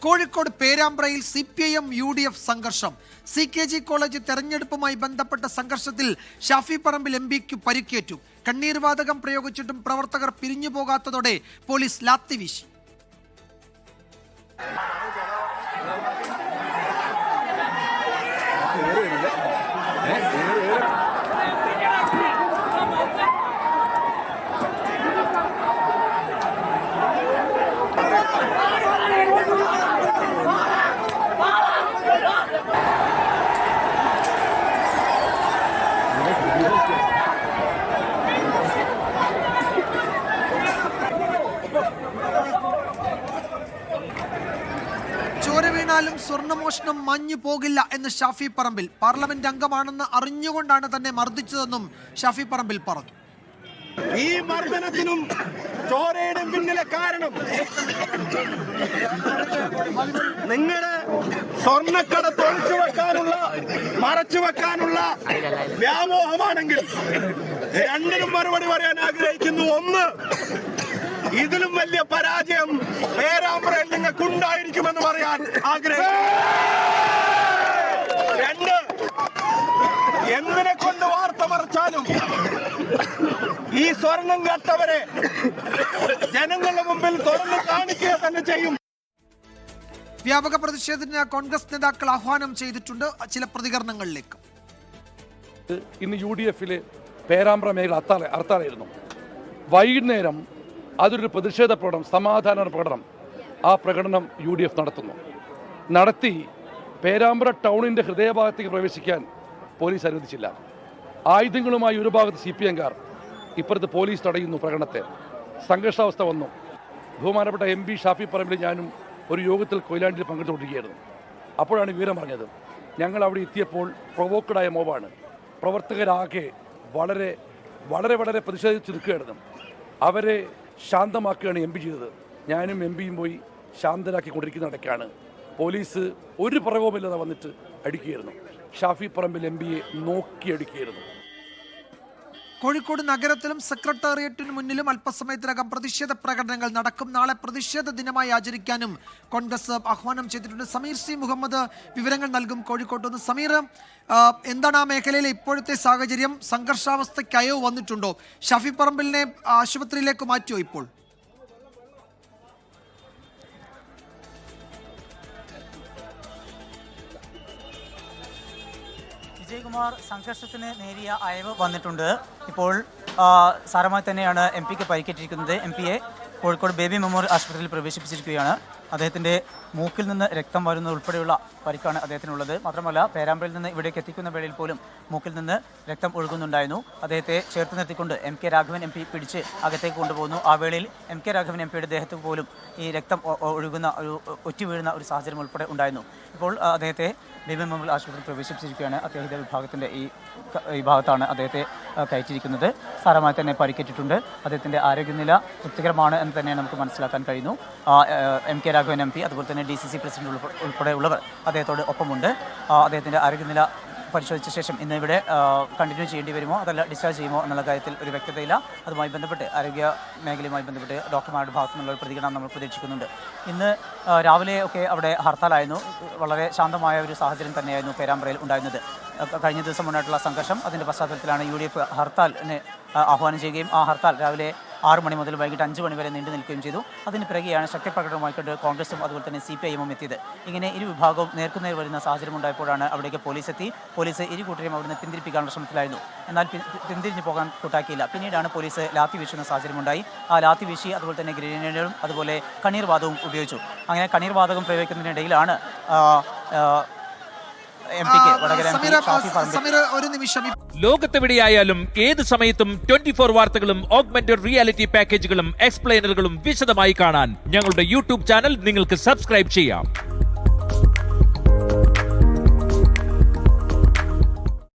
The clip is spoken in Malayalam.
കോഴിക്കോട് പേരാമ്പ്രയിൽ CPIM UDF സംഘർഷം. CKG കോളേജ് തെരഞ്ഞെടുപ്പുമായി ബന്ധപ്പെട്ട സംഘർഷത്തിൽ ഷാഫി പറമ്പിൽ MPക്ക് പരിക്കേറ്റു. കണ്ണീർ വാതകം പ്രയോഗിച്ചിട്ടും പ്രവർത്തകർ പിരിഞ്ഞു പോകാത്തതോടെ പോലീസ് ലാത്തി വീശി. ചോര വീണാലും സ്വർണ്ണമോഷണം മാഞ്ഞു പോകില്ല എന്ന് ഷാഫി പറമ്പിൽ. പാർലമെന്റ് അംഗമാണെന്ന് അറിഞ്ഞുകൊണ്ടാണ് തന്നെ മർദ്ദിച്ചതെന്നും ഷാഫി പറമ്പിൽ പറഞ്ഞു. ഈ മർദ്ദനത്തിനും ചോരയുടെയും പിന്നിലെ കാരണം നിങ്ങളുടെ സ്വർണ്ണക്കടത്ത് ഒളിച്ചു വെക്കാനുള്ള മറച്ചു വെക്കാനുള്ള വ്യാമോഹമാണെങ്കിൽ രണ്ടിനും മറുപടി പറയാൻ ആഗ്രഹിക്കുന്നു. ഒന്ന്, ഇതിലും വലിയ പരാജയം പേരാമ്പ്രയിൽ നിങ്ങൾക്കുണ്ടായിരിക്കുമെന്ന് പറയാൻ ആഗ്രഹിക്കുന്നു. രണ്ട്, എന്തിനെ കൊണ്ട് വാർത്ത മറച്ചാലും ഈ സ്വർണം കട്ടവരെ ജനങ്ങളുടെ മുമ്പിൽ തുറന്നു കാണിക്കുക തന്നെ ചെയ്യും. വ്യാപക പ്രതിഷേധത്തിന് കോൺഗ്രസ് നേതാക്കൾ ആഹ്വാനം ചെയ്തിട്ടുണ്ട്. ചില പ്രതികരണങ്ങളിലേക്ക്. ഇന്ന് UDFിലെ പേരാമ്പ്ര മേഖല ഹർത്താലായിരുന്നു. വൈകുന്നേരം അതൊരു പ്രതിഷേധ പ്രകടനം, സമാധാന പ്രകടനം, ആ പ്രകടനം UDF നടത്തി പേരാമ്പ്ര ടൗണിൻ്റെ ഹൃദയഭാഗത്തേക്ക് പ്രവേശിക്കാൻ പോലീസ് അനുവദിച്ചില്ല. ആയുധങ്ങളുമായി ഒരു ഭാഗത്ത് CPMകാർ, ഇപ്പുറത്ത് പോലീസ് തടയുന്നു പ്രകടനത്തെ. സംഘർഷാവസ്ഥ വന്നു. ബഹുമാനപ്പെട്ട MP ഷാഫി പറമ്പിൽ ഞാനും ഒരു യോഗത്തിൽ കൊയിലാണ്ടിയിൽ പങ്കെടുത്തുകൊണ്ടിരിക്കുകയായിരുന്നു. അപ്പോഴാണ് വിവരം പറഞ്ഞത്. ഞങ്ങൾ അവിടെ എത്തിയപ്പോൾ പ്രൊവോക്കഡായ മോബാണ്. പ്രവർത്തകരാകെ വളരെ വളരെ വളരെ പ്രതിഷേധിച്ച് നിൽക്കുകയായിരുന്നു. അവരെ ശാന്തമാക്കുകയാണ് MP ചെയ്തത്. ഞാനും MPയും പോയി ശാന്തരാക്കി കൊണ്ടിരിക്കുന്നിടയ്ക്കാണ് പോലീസ് ഒരു പ്രകോപമില്ലാതെ വന്നിട്ട് അടിക്കുകയായിരുന്നു. ഷാഫി പറമ്പിൽ MPയെ നോക്കിയടിക്കുകയായിരുന്നു. കോഴിക്കോട് നഗരത്തിലും സെക്രട്ടേറിയറ്റിന് മുന്നിലും അല്പസമയത്തിനകം പ്രതിഷേധ പ്രകടനങ്ങൾ നടക്കും. നാളെ പ്രതിഷേധ ദിനമായി ആചരിക്കാനും കോൺഗ്രസ് ആഹ്വാനം ചെയ്തിട്ടുണ്ട്. സമീർ C. മുഹമ്മദ് വിവരങ്ങൾ നൽകും കോഴിക്കോട്ട് നിന്ന്. സമീർ, എന്താണ് ആ മേഖലയിലെ ഇപ്പോഴത്തെ സാഹചര്യം? സംഘർഷാവസ്ഥയ്ക്ക് അയവ് വന്നിട്ടുണ്ടോ? ഷാഫി പറമ്പിലിനെ ആശുപത്രിയിലേക്ക് മാറ്റിയോ ഇപ്പോൾ? വിജയകുമാർ, സംഘർഷത്തിന് നേരിയ അയവ് വന്നിട്ടുണ്ട്. ഇപ്പോൾ സാരമായി തന്നെയാണ് MPക്ക് പരിക്കേറ്റിരിക്കുന്നത്. MPയെ കോഴിക്കോട് ബേബി മെമ്മോറിയൽ ആശുപത്രിയിൽ പ്രവേശിപ്പിച്ചിരിക്കുകയാണ്. അദ്ദേഹത്തിൻ്റെ മൂക്കിൽ നിന്ന് രക്തം വരുന്നത് ഉൾപ്പെടെയുള്ള പരിക്കാണ് അദ്ദേഹത്തിനുള്ളത്. മാത്രമല്ല, പേരാമ്പ്രയിൽ നിന്ന് ഇവിടേക്ക് എത്തിക്കുന്ന വേളയിൽ പോലും മൂക്കിൽ നിന്ന് രക്തം ഒഴുകുന്നുണ്ടായിരുന്നു. അദ്ദേഹത്തെ ചേർത്ത് നിർത്തിക്കൊണ്ട് MK രാഘവൻ MP പിടിച്ച് അകത്തേക്ക് കൊണ്ടുപോകുന്നു. ആ വേളയിൽ MK രാഘവൻ MPയുടെ ദേഹത്ത് പോലും ഈ രക്തം ഒഴുകുന്ന ഒറ്റ വീഴുന്ന ഒരു സാഹചര്യം ഉൾപ്പെടെ ഉണ്ടായിരുന്നു. ഇപ്പോൾ അദ്ദേഹത്തെ ബേബി മെമ്മോറിയൽ ആശുപത്രിയിൽ പ്രവേശിപ്പിച്ചിരിക്കുകയാണ്. അത്യാഹിത വിഭാഗത്തിൻ്റെ ഈ വിഭാഗത്താണ് അദ്ദേഹത്തെ കയറ്റിയിരിക്കുന്നത്. സാരമായി തന്നെ പരിക്കേറ്റിട്ടുണ്ട്. അദ്ദേഹത്തിൻ്റെ ആരോഗ്യനില തൃപ്തികരമാണ് എന്ന് തന്നെ നമുക്ക് മനസ്സിലാക്കാൻ കഴിയുന്നു. MK രാഘവൻ MP, അതുപോലെ തന്നെ DCC പ്രസിഡന്റ് ഉൾപ്പെടെയുള്ളവർ അദ്ദേഹത്തോട് ഒപ്പമുണ്ട്. അദ്ദേഹത്തിൻ്റെ ആരോഗ്യനില പരിശോധിച്ച ശേഷം ഇന്ന് ഇവിടെ കണ്ടിന്യൂ ചെയ്യേണ്ടി വരുമോ അതല്ല ഡിസ്ചാർജ് ചെയ്യുമോ എന്നുള്ള കാര്യത്തിൽ ഒരു വ്യക്തതയില്ല. അതുമായി ബന്ധപ്പെട്ട് ആരോഗ്യ മേഖലയുമായി ബന്ധപ്പെട്ട് ഡോക്ടർമാരുടെ ഭാഗത്തു നിന്നുള്ള ഒരു പ്രതികരണം നമ്മൾ പ്രതീക്ഷിക്കുന്നുണ്ട്. ഇന്ന് രാവിലെയൊക്കെ അവിടെ ഹർത്താലായിരുന്നു. വളരെ ശാന്തമായ ഒരു സാഹചര്യം തന്നെയായിരുന്നു പേരാമ്പ്രയിൽ ഉണ്ടായിരുന്നത്. കഴിഞ്ഞ ദിവസം ഉണ്ടായിട്ടുള്ള സംഘർഷം, അതിൻ്റെ പശ്ചാത്തലത്തിലാണ് UDF ഹർത്താലിന് ആഹ്വാനം ചെയ്യുകയും ആ ഹർത്താൽ രാവിലെ 6 മണി മുതൽ വൈകിട്ട് 5 മണി വരെ നീണ്ടു നിൽക്കുകയും ചെയ്തു. അതിന് പിറകെയാണ് ശക്തിപ്രകടനമായിക്കൊണ്ട് കോൺഗ്രസും അതുപോലെ തന്നെ CPIMും എത്തിയത്. ഇങ്ങനെ ഇരു വിഭാഗവും നേർക്കുനേർ വരുന്ന സാഹചര്യം ഉണ്ടായപ്പോഴാണ് അവിടേക്ക് പോലീസ് എത്തി. പോലീസ് ഇരു കൂട്ടരെയും അവിടുന്ന് പിന്തിരിപ്പിക്കാനുള്ള ശ്രമത്തിലായിരുന്നു. എന്നാൽ പിന്തിരിഞ്ഞു പോകാൻ കൂട്ടാക്കിയില്ല. പിന്നീടാണ് പോലീസ് ലാത്തി വീശുന്ന സാഹചര്യമുണ്ടായി. ആ ലാത്തി വീശി അതുപോലെ തന്നെ ഗ്രനേഡും അതുപോലെ കണ്ണീർ വാതകവും ഉപയോഗിച്ചു. അങ്ങനെ കണ്ണീർ വാതകം പ്രയോഗിക്കുന്നതിനിടയിലാണ് ലോകത്തെവിടെയായാലും ഏത് സമയത്തും 24 വാർത്തകളും ഓഗ്മെന്റഡ് റിയാലിറ്റി പാക്കേജുകളും എക്സ്പ്ലെയിനറുകളും വിശദമായി കാണാൻ ഞങ്ങളുടെ YouTube ചാനൽ നിങ്ങൾക്ക് സബ്സ്ക്രൈബ് ചെയ്യാം.